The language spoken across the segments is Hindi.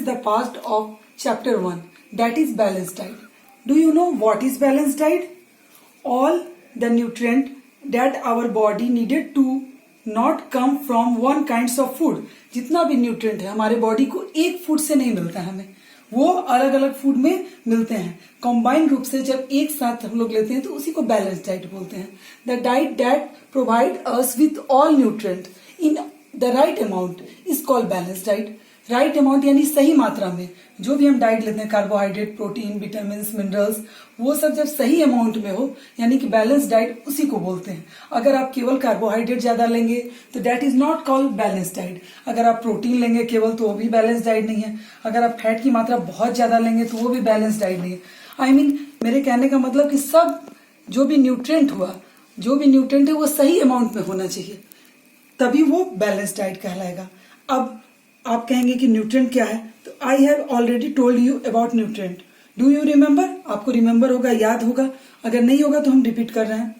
the part of chapter 1, that is balanced diet. Do you know what is balanced diet? All the nutrient that our body needed to not come from one kinds of food. जितना भी न्यूट्रिएंट है हमारे बॉडी को एक फूड से नहीं मिलता है, हमें वो अलग अलग फूड में मिलते हैं। कंबाइंड रूप से जब एक साथ हम लोग लेते हैं तो उसी को बैलेंस डाइट बोलते हैं। The diet that provide us with all nutrient in the right amount is called balance diet. Right amount यानी सही मात्रा में जो भी हम डाइट लेते हैं, कार्बोहाइड्रेट, प्रोटीन, विटामिन, मिनरल्स, वो सब जब सही अमाउंट में हो यानी कि बैलेंस डाइट उसी को बोलते हैं। अगर आप केवल कार्बोहाइड्रेट ज्यादा लेंगे तो that is not called balance diet. अगर आप प्रोटीन लेंगे केवल तो वो भी बैलेंस डाइट नहीं है। अगर आप फैट की मात्रा बहुत ज्यादा लेंगे तो वो भी बैलेंस डाइट नहीं है। आई मीन मेरे कहने का मतलब कि सब जो भी न्यूट्रिएंट है वो सही अमाउंट में होना चाहिए, तभी वो बैलेंस डाइट कहलाएगा। अब आप कहेंगे कि न्यूट्रिएंट क्या है, तो I have already told you about nutrient. Do you remember? आपको रिमेंबर होगा, याद होगा। अगर नहीं होगा तो हम रिपीट कर रहे हैं।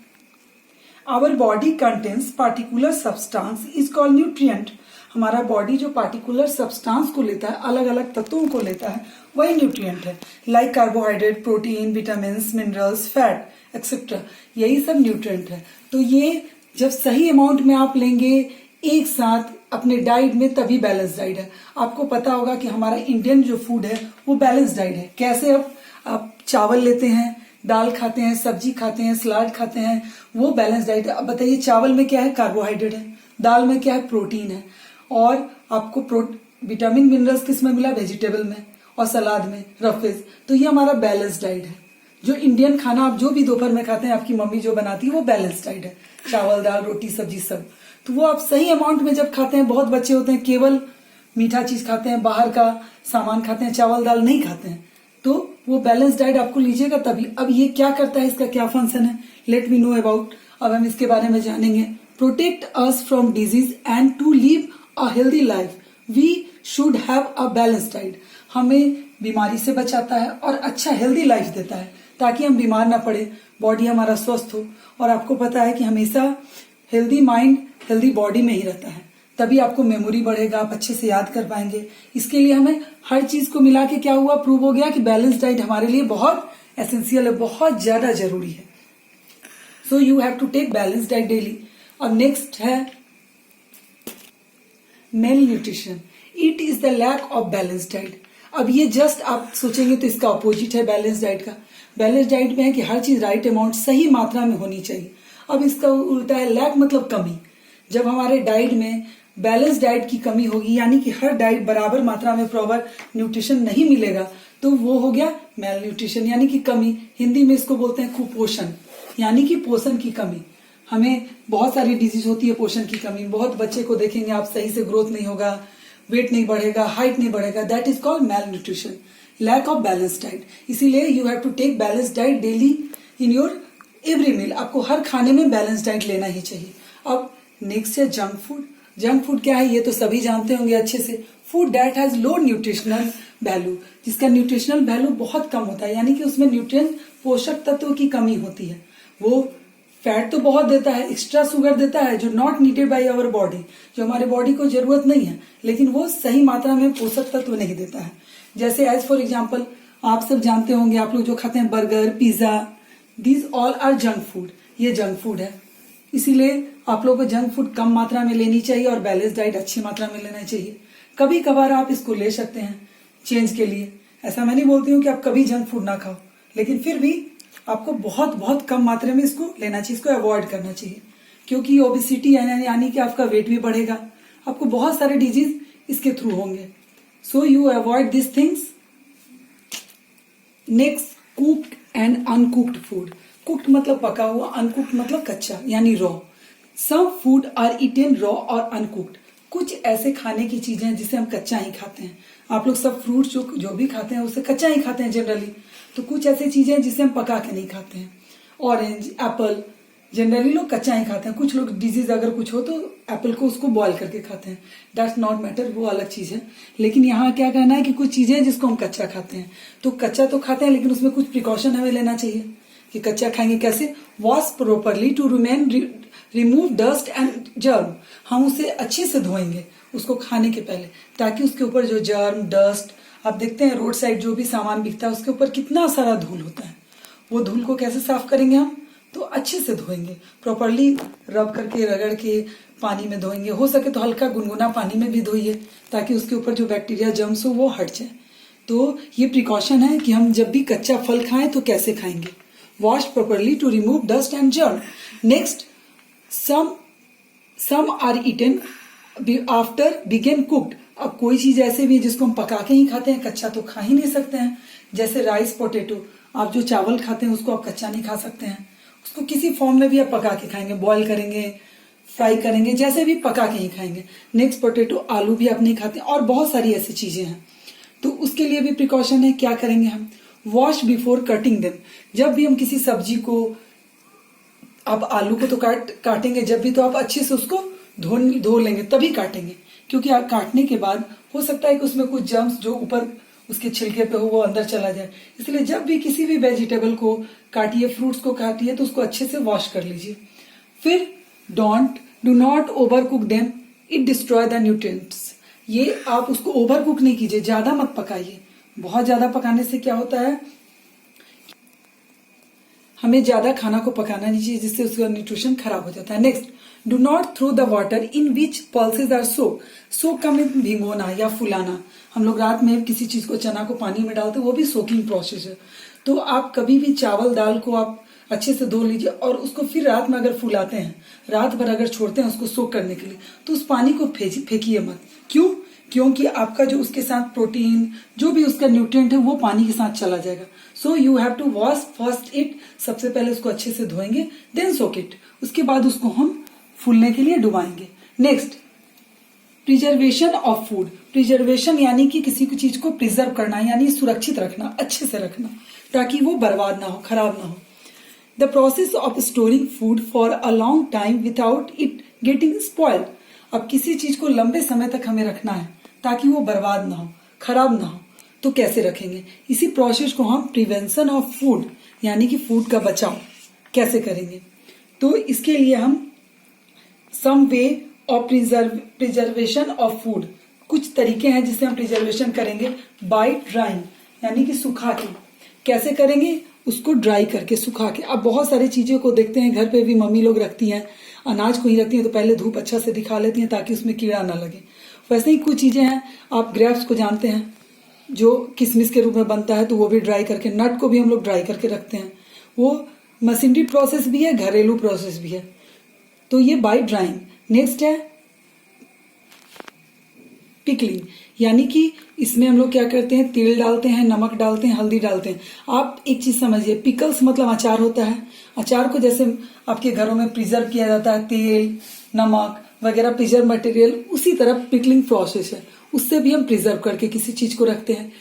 Our body contains particular substance is called nutrient. हमारा बॉडी जो पार्टिकुलर सब्सटेंस को लेता है, अलग अलग तत्वों को लेता है, वही न्यूट्रिएंट है। Like carbohydrate, protein, vitamin, minerals, fat etcetera, यही सब न्यूट्रिएंट है। तो ये जब सही अमाउंट में आप लेंगे एक साथ अपने डाइट में, तभी बैलेंस डाइट है। आपको पता होगा कि हमारा इंडियन जो फूड है वो बैलेंस डाइट है। कैसे? आप चावल लेते हैं, दाल खाते हैं, सब्जी खाते हैं, सलाद खाते हैं, वो बैलेंस डाइट है। अब बताइए चावल में क्या है? कार्बोहाइड्रेट है। दाल में क्या है? प्रोटीन है। और आपको विटामिन, मिनरल्स किस में मिला? वेजिटेबल में, और सलाद में, रफेज। तो ये हमारा बैलेंस डाइट है। जो इंडियन खाना आप जो भी दोपहर में खाते हैं, आपकी मम्मी जो बनाती है वो बैलेंस डाइट है। चावल, दाल, रोटी, सब्जी सब। तो वो आप सही अमाउंट में जब खाते हैं, बहुत बच्चे होते हैं केवल मीठा चीज खाते हैं, बाहर का सामान खाते हैं, चावल दाल नहीं खाते हैं, तो वो बैलेंस डाइट आपको लीजिएगा तभी। अब ये क्या करता है, इसका क्या फंक्शन है, लेट मी नो अबाउट। अब हम इसके बारे में जानेंगे। Protect us from disease and to live a healthy life we should have a balance diet. हमें बीमारी से बचाता है और अच्छा हेल्दी लाइफ देता है, ताकि हम बीमार ना पड़े, बॉडी हमारा स्वस्थ हो। और आपको पता है कि हमेशा हेल्दी माइंड हेल्दी बॉडी में ही रहता है, तभी आपको मेमोरी बढ़ेगा, आप अच्छे से याद कर पाएंगे। इसके लिए हमें हर चीज को मिला के क्या हुआ, प्रूव हो गया कि बैलेंस डाइट हमारे लिए बहुत एसेंशियल है, बहुत ज्यादा जरूरी है। So you have to take balance diet daily. अब नेक्स्ट है malnutrition. It is the lack of balance diet. अब ये जस्ट आप सोचेंगे तो इसका अपोजिट है बैलेंस डाइट का। बैलेंस डाइट में है कि हर चीज राइट अमाउंट सही मात्रा में होनी चाहिए। अब इसका उल्टा है लैक, मतलब कमी। जब हमारे डाइट में बैलेंस डाइट की कमी होगी, यानी कि हर डाइट बराबर मात्रा में प्रॉपर न्यूट्रिशन नहीं मिलेगा, तो वो हो गया मेल न्यूट्रिशन, यानी कि कमी। हिंदी में इसको बोलते हैं कुपोषण, यानी कि पोषण की कमी। हमें बहुत सारी डिजीज होती है पोषण की कमी। बहुत बच्चे को देखेंगे आप, सही से ग्रोथ नहीं होगा, वेट नहीं बढ़ेगा, हाइट नहीं बढ़ेगा, that is called malnutrition, lack of balance diet. इसीलिए you have to take balance diet daily in your every meal. आपको हर खाने में बैलेंस डाइट लेना ही चाहिए। अब नेक्स्ट है जंक फूड। जंक फूड क्या है ये तो सभी जानते होंगे अच्छे से। Food that has low nutritional value, जिसका न्यूट्रिशनल वैल्यू बहुत कम होता है, यानी कि उसमें न्यूट्रिएंट पोषक तत्वों की कमी होती है। वो फैट तो बहुत देता है, एक्स्ट्रा शुगर देता है जो not needed by our body, जो हमारे बॉडी को जरूरत नहीं है, लेकिन वो सही मात्रा में पोषक तत्व नहीं देता है। जैसे एज फॉर एग्जाम्पल आप सब जानते होंगे, आप लोग जो खाते हैं burger, pizza, these all are junk food. ये जंक फूड है। इसीलिए आप लोगों को जंक फूड कम मात्रा में लेनी चाहिए और बैलेंस डाइट अच्छी मात्रा में लेना चाहिए। कभी कभार आप इसको ले सकते हैं चेंज के लिए। ऐसा मैं नहीं बोलती हूँ कि आप कभी जंक फूड ना खाओ, लेकिन फिर भी आपको बहुत बहुत कम मात्रा में इसको लेना चाहिए, इसको अवॉइड करना चाहिए। क्योंकि ओबेसिटी यानी कि आपका वेट भी बढ़ेगा, आपको बहुत सारे डिजीज इसके थ्रू होंगे। So you avoid this things. Next, cooked and uncooked food. Cooked मतलब पका हुआ, अनकुक्ड मतलब कच्चा यानी raw. Some food are eaten raw और अनकुक्ड। कुछ ऐसे खाने की चीजें हैं जिसे हम कच्चा ही खाते हैं। आप लोग सब फ्रूट जो भी खाते हैं उसे कच्चा ही खाते हैं जनरली। तो कुछ ऐसी चीजें हैं जिसे हम पका के नहीं खाते हैं। ऑरेंज, एप्पल, जनरली लोग कच्चा ही खाते हैं। कुछ लोग डिजीज अगर कुछ हो तो एप्पल को उसको बॉईल करके खाते हैं, दैट्स नॉट मैटर, वो अलग चीज है। लेकिन यहाँ क्या कहना है कि कुछ चीजें हैं जिसको हम कच्चा खाते हैं। तो कच्चा तो खाते हैं, लेकिन उसमें कुछ प्रिकॉशन हमें लेना चाहिए कि कच्चा खाएंगे कैसे। Wash properly to remove dust and germ. हम उसे अच्छे से धोएंगे उसको खाने के पहले, ताकि उसके ऊपर जो जर्म, डस्ट आप देखते हैं रोड साइड जो भी सामान बिकता है उसके ऊपर कितना सारा धूल होता है। वो धूल को कैसे साफ करेंगे हम? तो अच्छे से धोएंगे, प्रॉपरली रब करके रगड़ के पानी में धोएंगे। हो सके तो हल्का गुनगुना पानी में भी धोइए ताकि उसके ऊपर जो बैक्टीरिया जर्म्स हो वो हट जाए। तो ये प्रिकॉशन है कि हम जब भी कच्चा फल खाएं तो कैसे खाएंगे। Wash properly to remove dust and germ. Next, some are eaten after बिगेन कुक्ड। अब कोई चीज ऐसे भी है जिसको हम पका के ही खाते हैं, कच्चा तो खा ही नहीं सकते हैं। जैसे राइस, पोटैटो, आप जो चावल खाते हैं उसको आप कच्चा नहीं खा सकते हैं, उसको किसी फॉर्म में भी आप पका के खाएंगे, बॉईल करेंगे, फ्राई करेंगे, जैसे भी पका के ही खाएंगे। नेक्स्ट, पोटैटो, आलू भी आप नहीं खाते, और बहुत सारी ऐसी चीजें हैं। तो उसके लिए भी प्रिकॉशन है। क्या करेंगे हम? Wash before cutting them. जब भी हम किसी सब्जी को, आप आलू को तो काटेंगे जब भी, तो आप अच्छे से उसको धो लेंगे तभी काटेंगे, क्योंकि आप काटने के बाद हो सकता है कि उसमें कुछ जर्म्स जो ऊपर उसके छिलके पे हो वो अंदर चला जाए। इसलिए जब भी किसी भी वेजिटेबल को काटिए, फ्रूट्स को काटिए, तो उसको अच्छे से वॉश कर लीजिए। फिर do not over cook them, it destroy the nutrients. ये आप उसको ओवर कुक नहीं कीजिए, ज्यादा मत पकाइए। बहुत ज्यादा पकाने से क्या होता है, हमें ज्यादा खाना को पकाना नहीं चाहिए, जिससे उसका न्यूट्रिशन खराब हो जाता है। Next, do not throw the water in which pulses are soak. Soak का मीन भिगोना या फुलाना। हम लोग रात में किसी चीज को, चना को पानी में डालते हैं, वो भी सोकिंग प्रोसेस है। तो आप कभी भी चावल दाल को आप अच्छे से धो लीजिए और उसको फिर रात में अगर फुलाते हैं, रात भर अगर छोड़ते हैं उसको सोक करने के लिए, तो उस पानी को फेंकिए मत। क्यों? क्योंकि आपका जो उसके साथ प्रोटीन, जो भी उसका न्यूट्रिएंट है, वो पानी के साथ चला जाएगा। So you have to wash first it. सबसे पहले उसको अच्छे से धोएंगे, देन सोक इट। उसके बाद उसको हम फूलने के लिए डुबाएंगे। Next, preservation of food. Preservation यानी कि किसी की चीज को प्रिजर्व करना, यानी सुरक्षित रखना, अच्छे से रखना, ताकि वो बर्बाद ना हो, खराब ना हो। The process of storing food for a long time without it getting spoiled. अब किसी चीज को लंबे समय तक हमें रखना है ताकि वो बर्बाद ना हो, खराब ना हो, तो कैसे रखेंगे? इसी प्रोसेस को हम प्रिवेंशन ऑफ फूड यानी कि फूड का बचाव कैसे करेंगे? तो इसके लिए हम some way of preservation of food, कुछ तरीके हैं जिससे हम प्रिजर्वेशन करेंगे। बाय ड्राइंग यानी कि सुखा के। कैसे करेंगे? उसको ड्राई करके, सुखा के। अब बहुत सारी चीजों को देखते हैं, घर पे भी मम्मी लोग रखती हैं, अनाज को ही रखती हैं, तो पहले धूप अच्छा से दिखा लेती हैं ताकि उसमें कीड़ा ना लगे। वैसे ही कुछ चीजें हैं, आप ग्रेप्स को जानते हैं, जो किशमिश के रूप में बनता है, तो वो भी ड्राई करके, नट को भी हम लोग ड्राई करके रखते हैं। वो मशीनरी प्रोसेस भी है, घरेलू प्रोसेस भी है। तो ये बाय ड्राइंग। नेक्स्ट है पिकलिंग, यानी कि इसमें हम लोग क्या करते हैं, तेल डालते हैं, नमक डालते हैं, हल्दी डालते हैं। आप एक चीज समझिए, पिकल्स मतलब अचार होता है। अचार को जैसे आपके घरों में प्रिजर्व किया जाता है, तेल, नमक वगैरह प्रिजर्व मटेरियल, उसी तरह पिकलिंग प्रोसेस है। उससे भी हम प्रिजर्व करके किसी चीज को रखते हैं।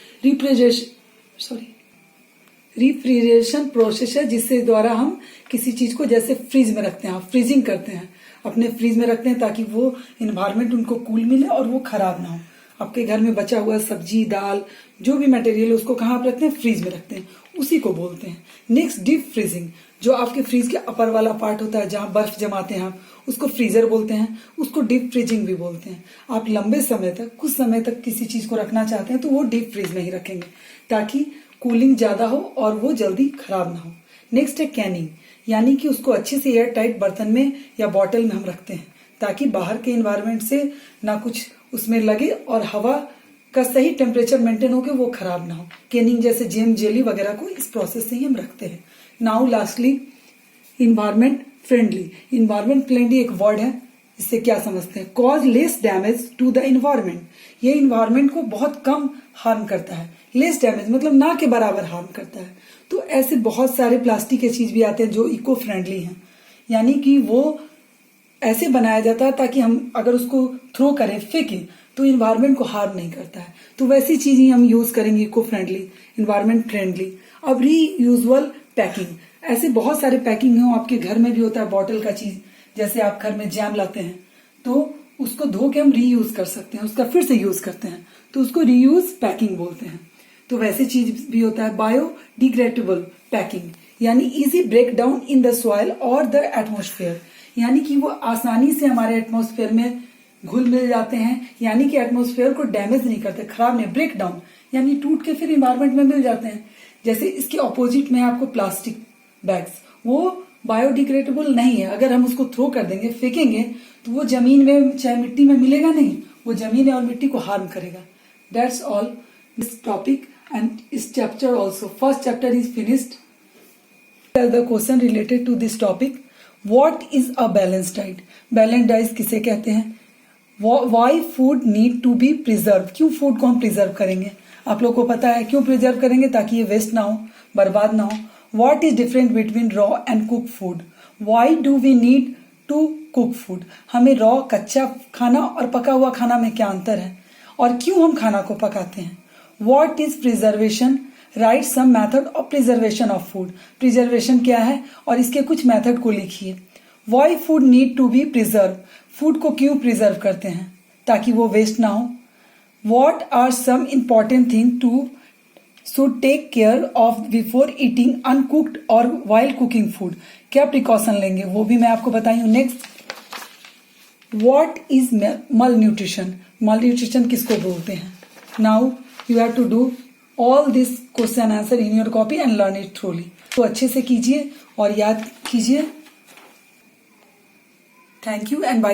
रिफ्रिजरेशन प्रोसेस है, जिससे द्वारा हम किसी चीज को जैसे फ्रीज में रखते हैं, फ्रीजिंग करते हैं, अपने फ्रीज में रखते हैं ताकि वो इन्वायरमेंट उनको कूल मिले और वो खराब ना हो। आपके घर में बचा हुआ सब्जी, दाल, जो भी मटेरियल है, उसको कहाँ आप रखते हैं? फ्रीज में रखते हैं, उसी को बोलते हैं। नेक्स्ट, डीप फ्रीजिंग, जो आपके फ्रीज के अपर वाला पार्ट होता है, जहां बर्फ जमाते हैं आप, उसको फ्रीजर बोलते हैं, उसको डीप फ्रीजिंग भी बोलते हैं। आप लंबे समय तक, कुछ समय तक किसी चीज को रखना चाहते हैं तो वो डीप फ्रीज में ही रखेंगे ताकि कूलिंग ज्यादा हो और वो जल्दी खराब ना हो। नेक्स्ट है कैनिंग, यानी कि उसको अच्छे से एयर टाइट बर्तन में या बॉटल में हम रखते हैं ताकि बाहर के एनवायरनमेंट से ना कुछ उसमें लगे और हवा का सही टेम्परेचर मेंटेन हो के वो खराब ना हो। कैनिंग जैसे जेम, जेली वगैरह को इस प्रोसेस से ही हम रखते हैं। Now lastly, environment friendly. Environment friendly एक वर्ड है, इससे क्या समझते हैं? Cause less damage to the environment. ये इन्वायरमेंट को बहुत कम हार्म करता है। लेस डैमेज मतलब ना के बराबर हार्म करता है। तो ऐसे बहुत सारे प्लास्टिक के चीज भी आते हैं जो इको फ्रेंडली हैं, यानी कि वो ऐसे बनाया जाता है ताकि हम अगर उसको थ्रो करें, फेंकें, तो इन्वायरमेंट को हार्म नहीं करता है। तो वैसी चीज ही हम यूज करेंगे, इको फ्रेंडली, इन्वायरमेंट फ्रेंडली। अब रीयूजेबल पैकिंग, ऐसे बहुत सारे पैकिंग हो, आपके घर में भी होता है बॉटल का चीज। जैसे आप घर में जैम लाते हैं तो उसको धो के हम रीयूज कर सकते हैं, उसका फिर से यूज करते हैं, तो उसको रीयूज पैकिंग बोलते हैं। तो वैसे चीज भी होता है बायोडिग्रेडेबल पैकिंग, यानी easy break down in the soil और द एटमोस्फेयर, यानी कि वो आसानी से हमारे एटमोस्फेयर में घुल मिल जाते हैं, यानी कि एटमोस्फेयर को डैमेज नहीं करते, खराब नहीं, ब्रेक डाउन यानी टूट के फिर इन्वायरमेंट में मिल जाते हैं। जैसे इसके ऑपोजिट में है आपको प्लास्टिक बैग्स, वो बायोडिग्रेडेबल नहीं है, अगर हम उसको थ्रो कर देंगे, फेंकेंगे, तो वो जमीन में चाहे मिट्टी में मिलेगा नहीं, वो जमीन और मिट्टी को हार्म करेगा। That's all this topic and इस chapter also. First chapter is finished. The question related to this topic, what is a balance diet? Balance diet किसे कहते हैं? Why food need to be preserve? क्यों फूड को हम प्रिजर्व करेंगे? आप लोग को पता है क्यों प्रिजर्व करेंगे? ताकि ये वेस्ट ना हो, बर्बाद ना हो। What is different between raw and cooked food? Why do we need to cook food? हमें रॉ कच्चा खाना और पका हुआ खाना में क्या अंतर है और क्यों हम खाना को पकाते हैं? What is preservation? Write some method of preservation of food. Preservation क्या है और इसके कुछ मेथड को लिखिए। Why food need to be preserved? Food को क्यों प्रिजर्व करते हैं? ताकि वो वेस्ट ना हो। What are some important things to should take care of before eating uncooked or while cooking food? क्या प्रिकॉशन लेंगे वो भी मैं आपको बताई हूँ। Next, what is malnutrition? malnutrition किसको बोलते हैं? Now you have to do all this question answer in your copy and learn it thoroughly. तो अच्छे से कीजिए और याद कीजिए। Thank you and bye.